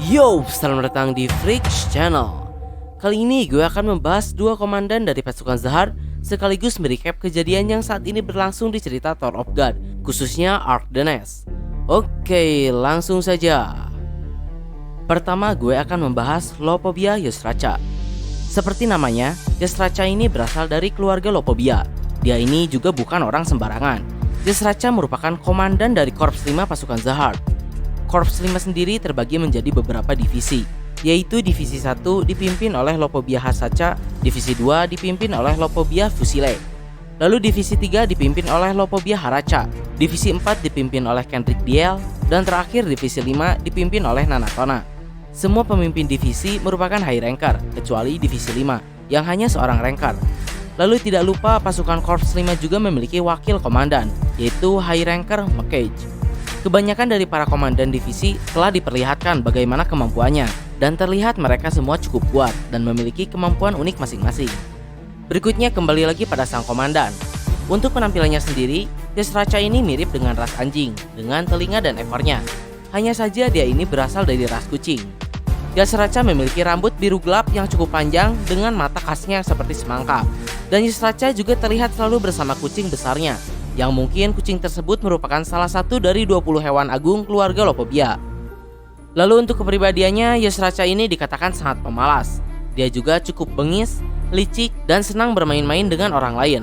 Yo, selamat datang di Freaks Channel. Kali ini gue akan membahas dua komandan dari pasukan Zahar, sekaligus merecap kejadian yang saat ini berlangsung di cerita Tower of God, khususnya Ark Danes. Oke, langsung saja. Pertama gue akan membahas Lopobia Ysraca. Seperti namanya, Ysraca ini berasal dari keluarga Lopobia. Dia ini juga bukan orang sembarangan. Ysraca merupakan komandan dari Korps 5 pasukan Zahar. Korps 5 sendiri terbagi menjadi beberapa divisi, yaitu Divisi 1 dipimpin oleh Lopobia Hasaca, Divisi 2 dipimpin oleh Lopobia Fusile, lalu Divisi 3 dipimpin oleh Lopobia Haraca, Divisi 4 dipimpin oleh Kendrick Diel, dan terakhir Divisi 5 dipimpin oleh Nanatona. Semua pemimpin divisi merupakan high ranker, kecuali Divisi 5 yang hanya seorang ranker. Lalu tidak lupa pasukan Korps 5 juga memiliki wakil komandan, yaitu high ranker Mokage. Kebanyakan dari para komandan divisi telah diperlihatkan bagaimana kemampuannya, dan terlihat mereka semua cukup kuat dan memiliki kemampuan unik masing-masing. Berikutnya kembali lagi pada sang komandan. Untuk penampilannya sendiri, Ysraca ini mirip dengan ras anjing, dengan telinga dan ekornya. Hanya saja dia ini berasal dari ras kucing. Ysraca memiliki rambut biru gelap yang cukup panjang dengan mata khasnya seperti semangka. Dan Ysraca juga terlihat selalu bersama kucing besarnya, yang mungkin kucing tersebut merupakan salah satu dari 20 hewan agung keluarga Lopobia. Lalu untuk kepribadiannya, Ysraca ini dikatakan sangat pemalas. Dia juga cukup bengis, licik, dan senang bermain-main dengan orang lain.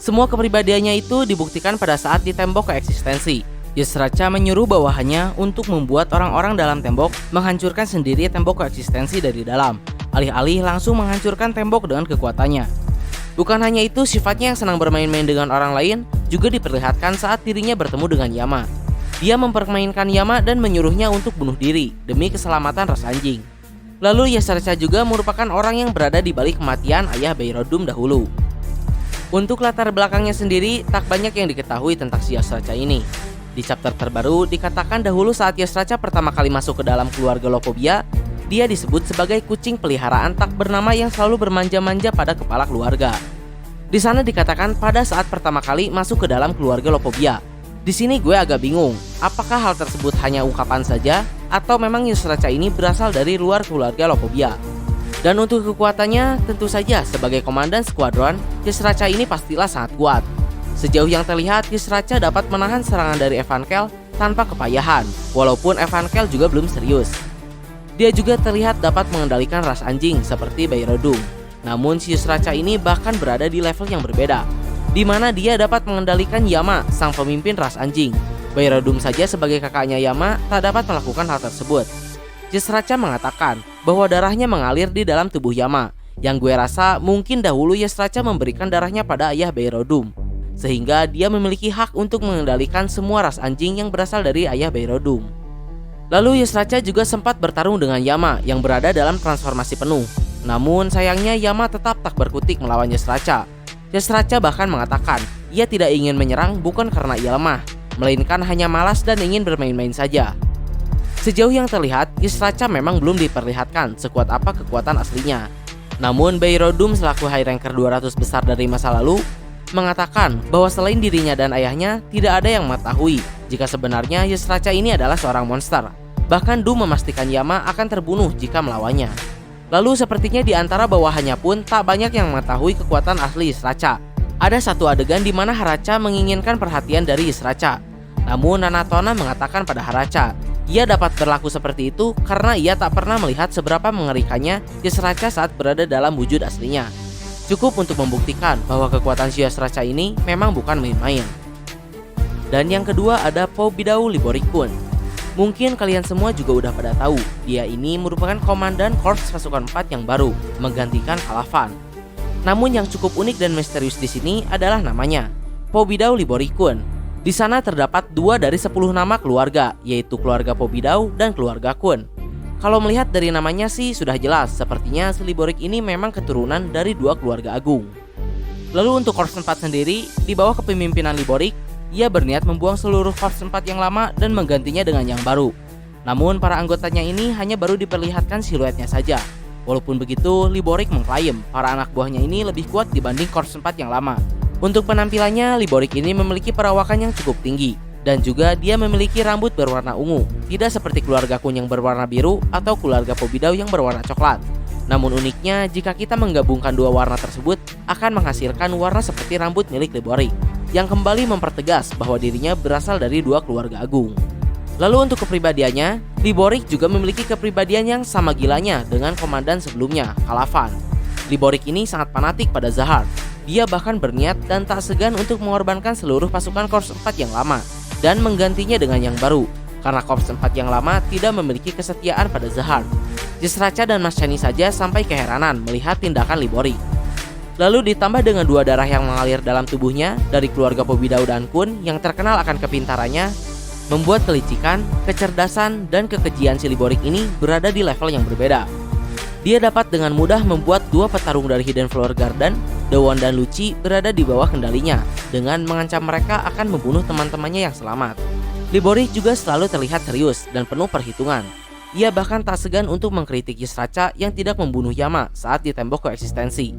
Semua kepribadiannya itu dibuktikan pada saat di tembok keeksistensi. Ysraca menyuruh bawahannya untuk membuat orang-orang dalam tembok menghancurkan sendiri tembok keeksistensi dari dalam, alih-alih langsung menghancurkan tembok dengan kekuatannya. Bukan hanya itu, sifatnya yang senang bermain-main dengan orang lain juga diperlihatkan saat dirinya bertemu dengan Yama. Dia mempermainkan Yama dan menyuruhnya untuk bunuh diri demi keselamatan ras anjing. Lalu Ysraca juga merupakan orang yang berada di balik kematian ayah Beirodum dahulu. Untuk latar belakangnya sendiri, tak banyak yang diketahui tentang si Ysraca ini. Di chapter terbaru dikatakan dahulu saat Ysraca pertama kali masuk ke dalam keluarga Lopobia, dia disebut sebagai kucing peliharaan tak bernama yang selalu bermanja-manja pada kepala keluarga. Di sana dikatakan pada saat pertama kali masuk ke dalam keluarga Lopobia. Di sini gue agak bingung, apakah hal tersebut hanya ungkapan saja atau memang Ysraca ini berasal dari luar keluarga Lopobia. Dan untuk kekuatannya, tentu saja sebagai komandan skuadron, Ysraca ini pastilah sangat kuat. Sejauh yang terlihat, Ysraca dapat menahan serangan dari Evankhell tanpa kepayahan, walaupun Evankhell juga belum serius. Dia juga terlihat dapat mengendalikan ras anjing seperti Beirodum. Namun si Ysraca ini bahkan berada di level yang berbeda, di mana dia dapat mengendalikan Yama, sang pemimpin ras anjing. Beirodum saja sebagai kakaknya Yama tak dapat melakukan hal tersebut. Ysraca mengatakan bahwa darahnya mengalir di dalam tubuh Yama, yang gue rasa mungkin dahulu Ysraca memberikan darahnya pada ayah Beirodum, sehingga dia memiliki hak untuk mengendalikan semua ras anjing yang berasal dari ayah Beirodum. Lalu Ysraca juga sempat bertarung dengan Yama yang berada dalam transformasi penuh. Namun sayangnya Yama tetap tak berkutik melawan Ysraca. Ysraca bahkan mengatakan ia tidak ingin menyerang bukan karena ia lemah, melainkan hanya malas dan ingin bermain-main saja. Sejauh yang terlihat, Ysraca memang belum diperlihatkan sekuat apa kekuatan aslinya. Namun Beirodum selaku high ranker 200 besar dari masa lalu mengatakan bahwa selain dirinya dan ayahnya, tidak ada yang mengetahui jika sebenarnya Ysraca ini adalah seorang monster. Bahkan Du memastikan Yama akan terbunuh jika melawannya. Lalu sepertinya di antara bawahannya pun tak banyak yang mengetahui kekuatan asli Ysraca. Ada satu adegan di mana Haraca menginginkan perhatian dari Ysraca. Namun Nanatona mengatakan pada Haraca, ia dapat berlaku seperti itu karena ia tak pernah melihat seberapa mengerikannya Ysraca saat berada dalam wujud aslinya. Cukup untuk membuktikan bahwa kekuatan si Ysraca ini memang bukan main-main. Dan yang kedua ada Pobidau Liborikun. Mungkin kalian semua juga udah pada tahu, dia ini merupakan komandan Korps Pasukan 4 yang baru, menggantikan Kalavan. Namun yang cukup unik dan misterius di sini adalah namanya, Pobidau Liborikun. Di sana terdapat 2 dari 10 nama keluarga, yaitu keluarga Pobidau dan keluarga Kun. Kalau melihat dari namanya sih sudah jelas, sepertinya si Liborik ini memang keturunan dari 2 keluarga agung. Lalu untuk Korps 4 sendiri, di bawah kepemimpinan Liborik, ia berniat membuang seluruh Korps 4 yang lama dan menggantinya dengan yang baru. Namun para anggotanya ini hanya baru diperlihatkan siluetnya saja. Walaupun begitu, Liborik mengklaim para anak buahnya ini lebih kuat dibanding Korps 4 yang lama. Untuk penampilannya, Liborik ini memiliki perawakan yang cukup tinggi. Dan juga dia memiliki rambut berwarna ungu, tidak seperti keluarga Kun yang berwarna biru atau keluarga Pobidau yang berwarna coklat. Namun uniknya, jika kita menggabungkan dua warna tersebut, akan menghasilkan warna seperti rambut milik Liborik, yang kembali mempertegas bahwa dirinya berasal dari dua keluarga agung. Lalu untuk kepribadiannya, Liborik juga memiliki kepribadian yang sama gilanya dengan komandan sebelumnya, Kalavan. Liborik ini sangat fanatik pada Zahar. Dia bahkan berniat dan tak segan untuk mengorbankan seluruh pasukan Korps 4 yang lama dan menggantinya dengan yang baru, karena Korps 4 yang lama tidak memiliki kesetiaan pada Zahar. Jasraca dan Mas Chani saja sampai keheranan melihat tindakan Liborik. Lalu ditambah dengan dua darah yang mengalir dalam tubuhnya dari keluarga Pobidau dan Kun yang terkenal akan kepintarannya, membuat kelicikan, kecerdasan, dan kekejian si Liborik ini berada di level yang berbeda. Dia dapat dengan mudah membuat dua petarung dari Hidden Flower Garden, Dawon dan Lucci, berada di bawah kendalinya dengan mengancam mereka akan membunuh teman-temannya yang selamat. Liborik juga selalu terlihat serius dan penuh perhitungan. Ia bahkan tak segan untuk mengkritik Jasraca yang tidak membunuh Yama saat di tembok koeksistensi.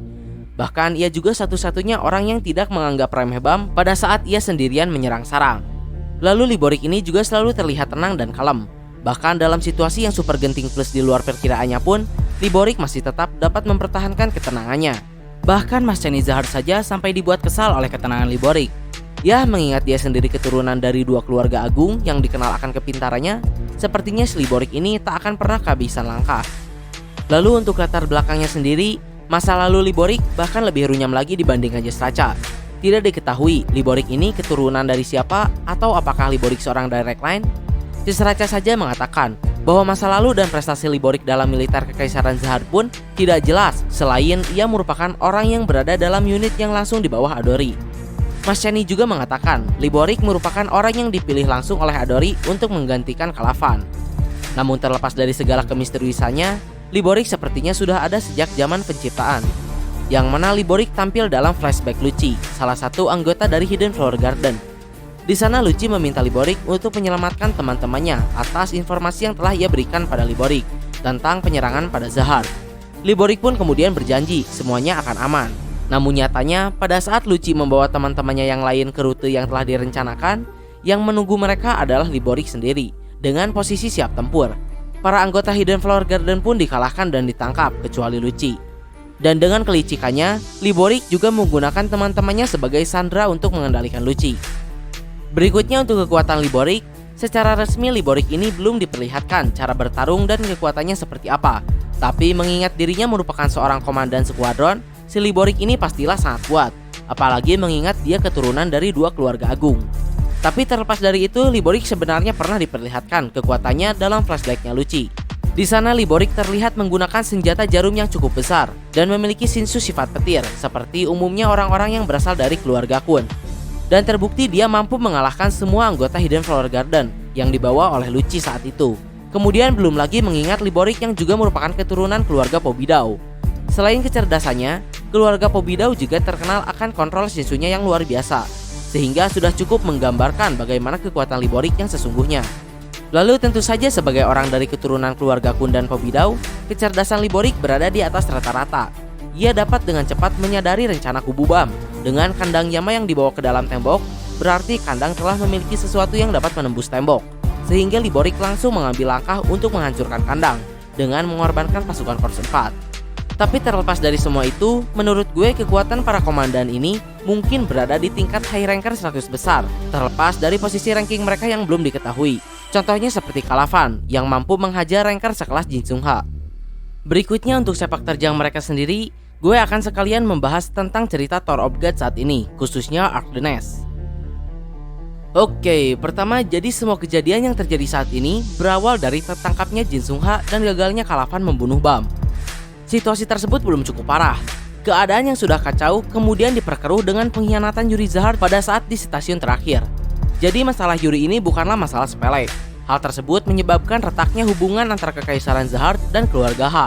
Bahkan ia juga satu-satunya orang yang tidak menganggap remeh Bam pada saat ia sendirian menyerang sarang. Lalu Liborik ini juga selalu terlihat tenang dan kalem. Bahkan dalam situasi yang super genting plus di luar perkiraannya pun, Liborik masih tetap dapat mempertahankan ketenangannya. Bahkan Mas Chani Zahar saja sampai dibuat kesal oleh ketenangan Liborik. Ya, mengingat dia sendiri keturunan dari dua keluarga agung yang dikenal akan kepintarannya, sepertinya si Liborik ini tak akan pernah kehabisan langkah. Lalu untuk latar belakangnya sendiri, masa lalu Liborik bahkan lebih runyam lagi dibandingkan Jasraca. Tidak diketahui Liborik ini keturunan dari siapa atau apakah Liborik seorang direct line. Jasraca saja mengatakan bahwa masa lalu dan prestasi Liborik dalam militer Kekaisaran Zahar pun tidak jelas selain ia merupakan orang yang berada dalam unit yang langsung di bawah Adori. Mas Chani juga mengatakan Liborik merupakan orang yang dipilih langsung oleh Adori untuk menggantikan Kalavan. Namun terlepas dari segala kemisteriusannya, Liborik sepertinya sudah ada sejak zaman penciptaan, yang mana Liborik tampil dalam flashback Lucci, salah satu anggota dari Hidden Flower Garden. Di sana Lucci meminta Liborik untuk menyelamatkan teman-temannya atas informasi yang telah ia berikan pada Liborik tentang penyerangan pada Zahar. Liborik pun kemudian berjanji semuanya akan aman. Namun nyatanya pada saat Lucci membawa teman-temannya yang lain ke rute yang telah direncanakan, yang menunggu mereka adalah Liborik sendiri dengan posisi siap tempur. Para anggota Hidden Flower Garden pun dikalahkan dan ditangkap kecuali Lucci. Dan dengan kelicikannya, Liborik juga menggunakan teman-temannya sebagai sandera untuk mengendalikan Lucci. Berikutnya untuk kekuatan Liborik, secara resmi Liborik ini belum diperlihatkan cara bertarung dan kekuatannya seperti apa. Tapi mengingat dirinya merupakan seorang komandan skuadron, si Liborik ini pastilah sangat kuat. Apalagi mengingat dia keturunan dari dua keluarga agung. Tapi terlepas dari itu, Liborik sebenarnya pernah diperlihatkan kekuatannya dalam flashbacknya Lucci. Di sana Liborik terlihat menggunakan senjata jarum yang cukup besar dan memiliki Shinsu sifat petir seperti umumnya orang-orang yang berasal dari keluarga Kun. Dan terbukti dia mampu mengalahkan semua anggota Hidden Flower Garden yang dibawa oleh Lucci saat itu. Kemudian belum lagi mengingat Liborik yang juga merupakan keturunan keluarga Pobidau. Selain kecerdasannya, keluarga Pobidau juga terkenal akan kontrol Shinsunya yang luar biasa, sehingga sudah cukup menggambarkan bagaimana kekuatan Liborik yang sesungguhnya. Lalu tentu saja sebagai orang dari keturunan keluarga Kun dan Pobidau, kecerdasan Liborik berada di atas rata-rata. Ia dapat dengan cepat menyadari rencana kubu Bam. Dengan kandang Yama yang dibawa ke dalam tembok, berarti kandang telah memiliki sesuatu yang dapat menembus tembok. Sehingga Liborik langsung mengambil langkah untuk menghancurkan kandang dengan mengorbankan pasukan Korps 4. Tapi terlepas dari semua itu, menurut gue kekuatan para komandan ini mungkin berada di tingkat high ranker 100 besar, terlepas dari posisi ranking mereka yang belum diketahui. Contohnya seperti Kalavan yang mampu menghajar ranker sekelas Jin Sung Ha. Berikutnya untuk sepak terjang mereka sendiri, gue akan sekalian membahas tentang cerita Tower of God saat ini, khususnya Arc the Nest. Oke, pertama jadi semua kejadian yang terjadi saat ini berawal dari tertangkapnya Jin Sung Ha dan gagalnya Kalavan membunuh Bam. Situasi tersebut belum cukup parah. Keadaan yang sudah kacau kemudian diperkeruh dengan pengkhianatan Yuri Zahar pada saat di stasiun terakhir. Jadi masalah Yuri ini bukanlah masalah sepele. Hal tersebut menyebabkan retaknya hubungan antara Kekaisaran Zahar dan keluarga Ha.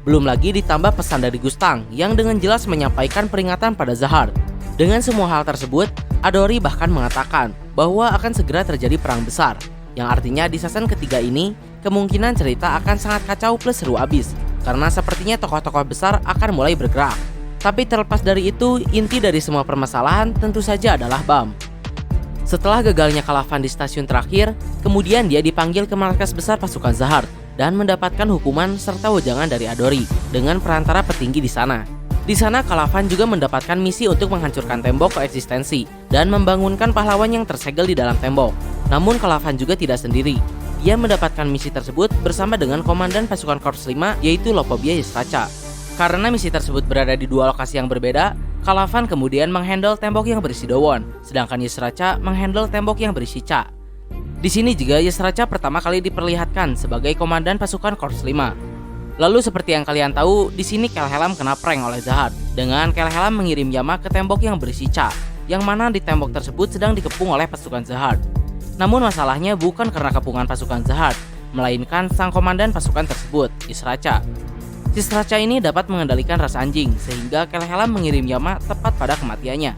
Belum lagi ditambah pesan dari Gustang yang dengan jelas menyampaikan peringatan pada Zahar. Dengan semua hal tersebut, Adori bahkan mengatakan bahwa akan segera terjadi perang besar, yang artinya di season ketiga ini kemungkinan cerita akan sangat kacau plus seru abis, karena sepertinya tokoh-tokoh besar akan mulai bergerak. Tapi terlepas dari itu, inti dari semua permasalahan tentu saja adalah Bam. Setelah gagalnya Kalavan di stasiun terakhir, kemudian dia dipanggil ke markas besar pasukan Zahard dan mendapatkan hukuman serta wejangan dari Adori dengan perantara petinggi di sana. Di sana Kalavan juga mendapatkan misi untuk menghancurkan tembok koeksistensi dan membangunkan pahlawan yang tersegel di dalam tembok. Namun Kalavan juga tidak sendiri. Dia mendapatkan misi tersebut bersama dengan komandan pasukan Korps 5 yaitu Lopobia Ysraca. Karena misi tersebut berada di dua lokasi yang berbeda, Kalavan kemudian menghandle tembok yang berisi Dowon, sedangkan Ysraca menghandle tembok yang berisi Cha. Di sini juga Ysraca pertama kali diperlihatkan sebagai komandan pasukan Korps 5. Lalu seperti yang kalian tahu, di sini Kelhelam kena prank oleh Zahard dengan Kelhelam mengirim Yama ke tembok yang berisi Cha, yang mana di tembok tersebut sedang dikepung oleh pasukan Zahard. Namun masalahnya bukan karena kepungan pasukan Zahard, melainkan sang komandan pasukan tersebut, Ysraca. Ysraca ini dapat mengendalikan ras anjing sehingga Kelhelam mengirim Yama tepat pada kematiannya.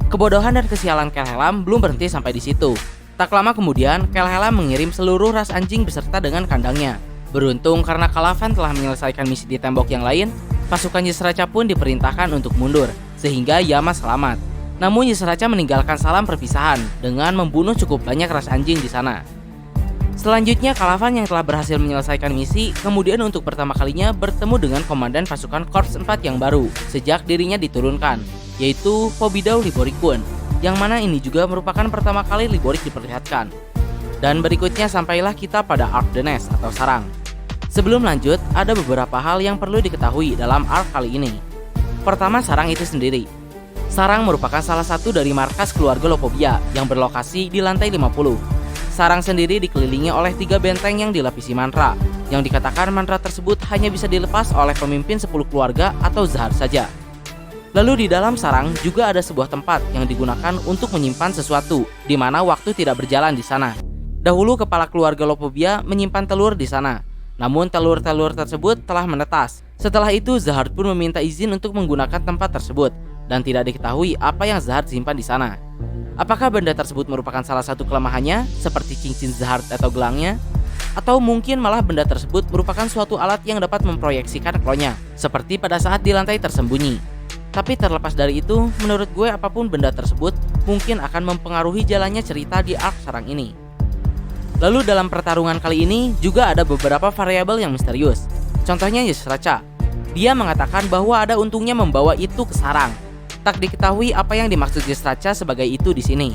Kebodohan dan kesialan Kelhelam belum berhenti sampai di situ. Tak lama kemudian, Kelhelam mengirim seluruh ras anjing beserta dengan kandangnya. Beruntung karena Kalavan telah menyelesaikan misi di tembok yang lain, pasukan Ysraca pun diperintahkan untuk mundur, sehingga Yama selamat. Namun Ysraca meninggalkan salam perpisahan dengan membunuh cukup banyak ras anjing di sana. Selanjutnya Kalavan yang telah berhasil menyelesaikan misi kemudian untuk pertama kalinya bertemu dengan komandan pasukan Korps 4 yang baru sejak dirinya diturunkan, yaitu Pobidau Liborikun, yang mana ini juga merupakan pertama kali Liborik diperlihatkan. Dan berikutnya sampailah kita pada Arc the Nest atau sarang. Sebelum lanjut, ada beberapa hal yang perlu diketahui dalam arc kali ini. Pertama, sarang itu sendiri. Sarang merupakan salah satu dari markas keluarga Lopobia yang berlokasi di lantai 50. Sarang sendiri dikelilingi oleh 3 benteng yang dilapisi mantra, yang dikatakan mantra tersebut hanya bisa dilepas oleh pemimpin 10 keluarga atau Zahard saja. Lalu di dalam sarang juga ada sebuah tempat yang digunakan untuk menyimpan sesuatu, di mana waktu tidak berjalan di sana. Dahulu kepala keluarga Lopobia menyimpan telur di sana, namun telur-telur tersebut telah menetas. Setelah itu Zahard pun meminta izin untuk menggunakan tempat tersebut, dan tidak diketahui apa yang Zahard simpan di sana. Apakah benda tersebut merupakan salah satu kelemahannya, seperti cincin Zahard atau gelangnya? Atau mungkin malah benda tersebut merupakan suatu alat yang dapat memproyeksikan klonya, seperti pada saat di lantai tersembunyi. Tapi terlepas dari itu, menurut gue apapun benda tersebut mungkin akan mempengaruhi jalannya cerita di arc sarang ini. Lalu dalam pertarungan kali ini juga ada beberapa variabel yang misterius. Contohnya Ysraca. Dia mengatakan bahwa ada untungnya membawa itu ke sarang. Tak diketahui apa yang dimaksud Ysraca sebagai itu di sini.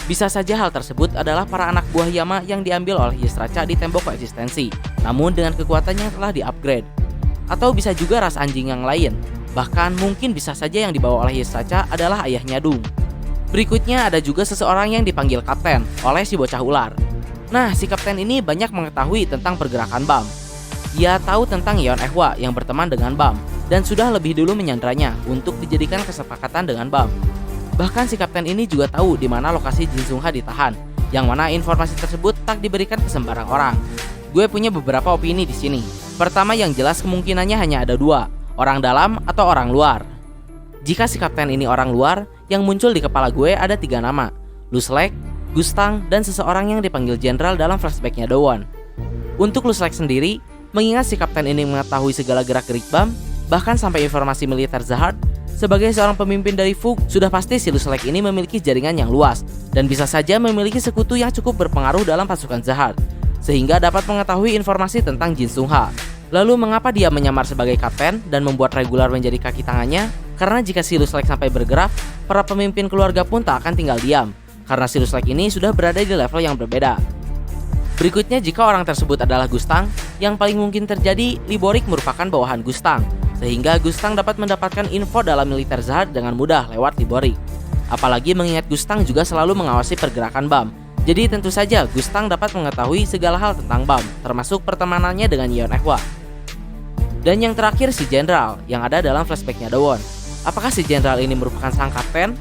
Bisa saja hal tersebut adalah para anak buah Yama yang diambil oleh Ysraca di tembok koeksistensi, namun dengan kekuatannya yang telah di-upgrade. Atau bisa juga ras anjing yang lain. Bahkan mungkin bisa saja yang dibawa oleh Ysraca adalah ayahnya Dung. Berikutnya ada juga seseorang yang dipanggil Kapten oleh si bocah ular. Nah, si Kapten ini banyak mengetahui tentang pergerakan Bam. Dia tahu tentang Yeon Ehwa yang berteman dengan Bam, dan sudah lebih dulu menyandranya untuk dijadikan kesepakatan dengan Bam. Bahkan si Kapten ini juga tahu di mana lokasi Jin Sungha ditahan, yang mana informasi tersebut tak diberikan ke sembarang orang. Gue punya beberapa opini di sini. Pertama, yang jelas kemungkinannya hanya ada 2, orang dalam atau orang luar. Jika si Kapten ini orang luar, yang muncul di kepala gue ada 3 nama, Luslek, Gustang, dan seseorang yang dipanggil jenderal dalam flashbacknya Dowon. Untuk Luslek sendiri, mengingat si Kapten ini mengetahui segala gerak-gerik Bam, bahkan sampai informasi militer Zahard, sebagai seorang pemimpin dari Fug, sudah pasti si Luslek ini memiliki jaringan yang luas dan bisa saja memiliki sekutu yang cukup berpengaruh dalam pasukan Zahard, sehingga dapat mengetahui informasi tentang Jin Sungha. Lalu mengapa dia menyamar sebagai kapten dan membuat regular menjadi kaki tangannya? Karena jika si Luslek sampai bergerak, para pemimpin keluarga pun tak akan tinggal diam, karena si Luslek ini sudah berada di level yang berbeda. Berikutnya, jika orang tersebut adalah Gustang, yang paling mungkin terjadi, Liborik merupakan bawahan Gustang, sehingga Gustang dapat mendapatkan info dalam militer Zahard dengan mudah lewat Liborik. Apalagi mengingat Gustang juga selalu mengawasi pergerakan Bam, jadi tentu saja Gustang dapat mengetahui segala hal tentang Bam, termasuk pertemanannya dengan Yeon Ehwa. Dan yang terakhir, si jenderal yang ada dalam flashbacknya Dowon. Apakah si jenderal ini merupakan sang kapten?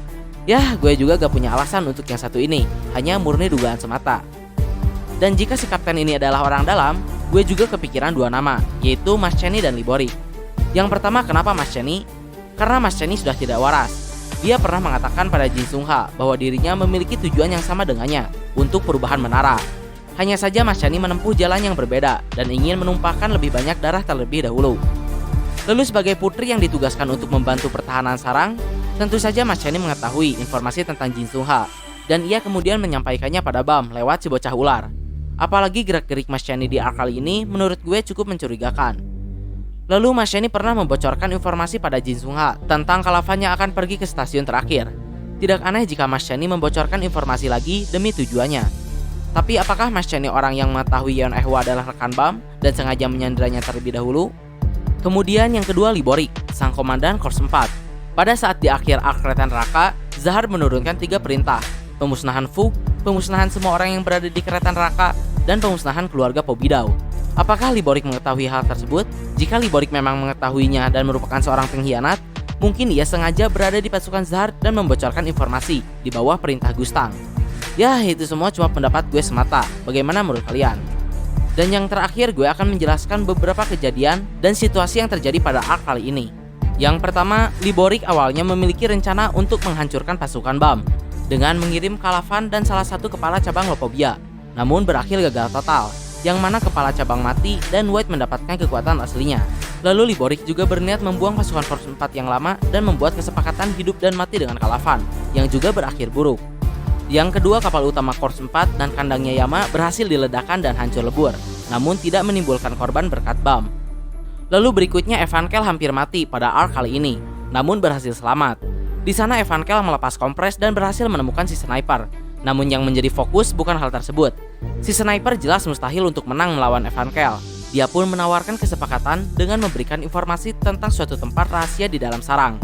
Yah, gue juga gak punya alasan untuk yang satu ini, hanya murni dugaan semata. Dan jika si kapten ini adalah orang dalam, gue juga kepikiran 2 nama, yaitu Mas Chenny dan Liborik. Yang pertama, kenapa Mas Chenny? Karena Mas Chenny sudah tidak waras. Dia pernah mengatakan pada Jin Sungha bahwa dirinya memiliki tujuan yang sama dengannya, untuk perubahan menara. Hanya saja Mas Chenny menempuh jalan yang berbeda dan ingin menumpahkan lebih banyak darah terlebih dahulu. Lalu sebagai putri yang ditugaskan untuk membantu pertahanan sarang, tentu saja Mas Chenny mengetahui informasi tentang Jin Sungha. dan ia kemudian menyampaikannya pada Bam lewat si bocah ular. Apalagi gerak-gerik Mas Shani di arc kali ini menurut gue cukup mencurigakan. Lalu Mas Shani pernah membocorkan informasi pada Jin Sung Ha tentang Kalavan yang akan pergi ke stasiun terakhir. Tidak aneh jika Mas Shani membocorkan informasi lagi demi tujuannya. Tapi apakah Mas Shani orang yang mengetahui Yeon Ehwa adalah rekan Bam dan sengaja menyanderanya terlebih dahulu? Kemudian yang kedua Liborik, sang komandan Korps 4. Pada saat di akhir arc Kereta Neraka, Zahar menurunkan 3 perintah: pemusnahan Fug, pemusnahan semua orang yang berada di Kereta Neraka, dan pemusnahan keluarga Pobidau. Apakah Liborik mengetahui hal tersebut? Jika Liborik memang mengetahuinya dan merupakan seorang pengkhianat, mungkin ia sengaja berada di pasukan Zahar dan membocorkan informasi di bawah perintah Gustang. Ya, itu semua cuma pendapat gue semata. Bagaimana menurut kalian? Dan yang terakhir, gue akan menjelaskan beberapa kejadian dan situasi yang terjadi pada arc kali ini. Yang pertama, Liborik awalnya memiliki rencana untuk menghancurkan pasukan Bam dengan mengirim Kalavan dan salah satu kepala cabang Lopobia. Namun berakhir gagal total, yang mana kepala cabang mati dan White mendapatkan kekuatan aslinya. Lalu Liborik juga berniat membuang pasukan Korps 4 yang lama dan membuat kesepakatan hidup dan mati dengan Kalavan, yang juga berakhir buruk. Yang kedua, kapal utama Korps 4 dan kandangnya Yama berhasil diledakkan dan hancur lebur, namun tidak menimbulkan korban berkat Bam. Lalu berikutnya Evankel hampir mati pada arc kali ini, namun berhasil selamat. Di sana Evankel melepas kompres dan berhasil menemukan si sniper. Namun yang menjadi fokus bukan hal tersebut. Si sniper jelas mustahil untuk menang melawan Evankel. Dia pun menawarkan kesepakatan dengan memberikan informasi tentang suatu tempat rahasia di dalam sarang.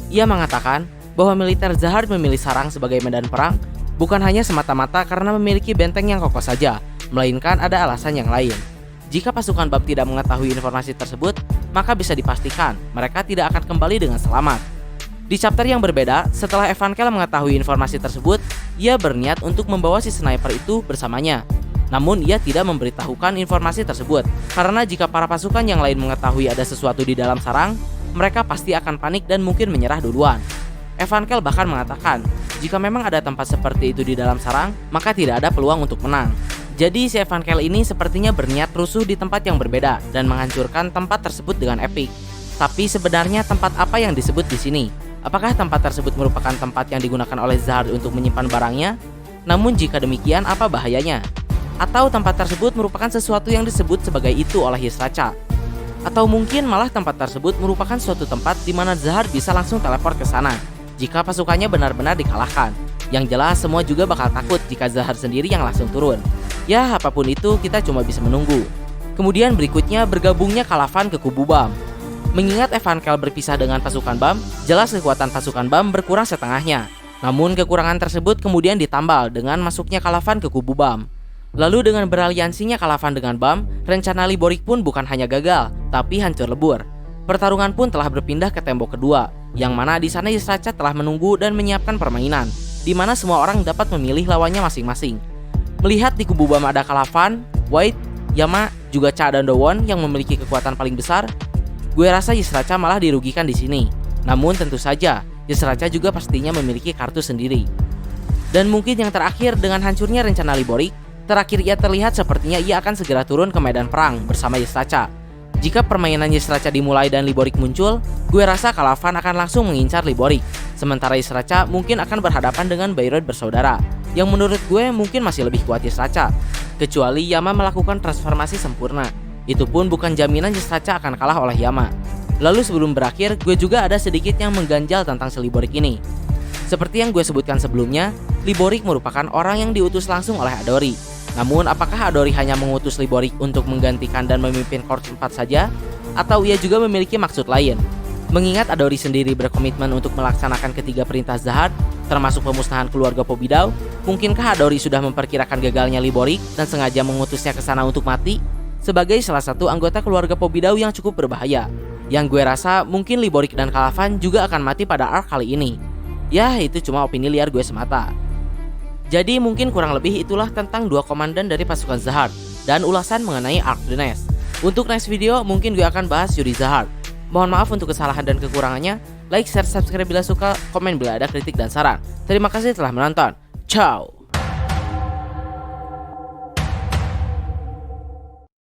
Ia mengatakan bahwa militer Zahar memilih sarang sebagai medan perang bukan hanya semata-mata karena memiliki benteng yang kokoh saja, melainkan ada alasan yang lain. Jika pasukan Bam tidak mengetahui informasi tersebut, maka bisa dipastikan mereka tidak akan kembali dengan selamat. Di chapter yang berbeda, setelah Evankel mengetahui informasi tersebut, ia berniat untuk membawa si sniper itu bersamanya. Namun ia tidak memberitahukan informasi tersebut, karena jika para pasukan yang lain mengetahui ada sesuatu di dalam sarang, mereka pasti akan panik dan mungkin menyerah duluan. Evankel bahkan mengatakan, jika memang ada tempat seperti itu di dalam sarang, maka tidak ada peluang untuk menang. Jadi si Evankel ini sepertinya berniat rusuh di tempat yang berbeda dan menghancurkan tempat tersebut dengan epik. Tapi sebenarnya tempat apa yang disebut di sini? Apakah tempat tersebut merupakan tempat yang digunakan oleh Zahar untuk menyimpan barangnya? Namun jika demikian, apa bahayanya? Atau tempat tersebut merupakan sesuatu yang disebut sebagai itu oleh Ysraca? Atau mungkin malah tempat tersebut merupakan suatu tempat di mana Zahar bisa langsung teleport ke sana jika pasukannya benar-benar dikalahkan. Yang jelas semua juga bakal takut jika Zahar sendiri yang langsung turun. Ya, apapun itu kita cuma bisa menunggu. Kemudian berikutnya bergabungnya Kalavan ke kubu Bam. Mengingat Evankel berpisah dengan pasukan Bam, jelas kekuatan pasukan Bam berkurang setengahnya. Namun kekurangan tersebut kemudian ditambal dengan masuknya Kalavan ke kubu Bam. Lalu dengan beraliansinya Kalavan dengan Bam, rencana Liborik pun bukan hanya gagal, tapi hancur lebur. Pertarungan pun telah berpindah ke tembok kedua, yang mana di sana Ysraca telah menunggu dan menyiapkan permainan, di mana semua orang dapat memilih lawannya masing-masing. Melihat di kubu Bam ada Kalavan, White, Yama, juga Cha dan Dowon yang memiliki kekuatan paling besar, gue rasa Ysraca malah dirugikan di sini. Namun tentu saja, Ysraca juga pastinya memiliki kartu sendiri. Dan mungkin yang terakhir, dengan hancurnya rencana Liborik, terakhir ia terlihat sepertinya ia akan segera turun ke medan perang bersama Ysraca. Jika permainan Ysraca dimulai dan Liborik muncul, gue rasa Kalavan akan langsung mengincar Liborik. Sementara Ysraca mungkin akan berhadapan dengan Beirut bersaudara, yang menurut gue mungkin masih lebih kuat Ysraca. Kecuali Yama melakukan transformasi sempurna. Itu pun bukan jaminan Ysraca akan kalah oleh Yama. Lalu sebelum berakhir, gue juga ada sedikit yang mengganjal tentang si Liborik ini. Seperti yang gue sebutkan sebelumnya, Liborik merupakan orang yang diutus langsung oleh Adori. Namun apakah Adori hanya mengutus Liborik untuk menggantikan dan memimpin Korps 4 saja? Atau ia juga memiliki maksud lain? Mengingat Adori sendiri berkomitmen untuk melaksanakan ketiga perintah Zahar, termasuk pemusnahan keluarga Pobidau, mungkinkah Adori sudah memperkirakan gagalnya Liborik dan sengaja mengutusnya ke sana untuk mati? Sebagai salah satu anggota keluarga Pobidau yang cukup berbahaya. Yang gue rasa mungkin Liborik dan Kalavan juga akan mati pada arc kali ini. Ya, itu cuma opini liar gue semata. Jadi mungkin kurang lebih itulah tentang dua komandan dari pasukan Zahar dan ulasan mengenai arc The Nest. Untuk next video mungkin gue akan bahas Yuri Zahar. Mohon maaf untuk kesalahan dan kekurangannya. Like, share, subscribe bila suka, komen bila ada kritik dan saran. Terima kasih telah menonton. Ciao.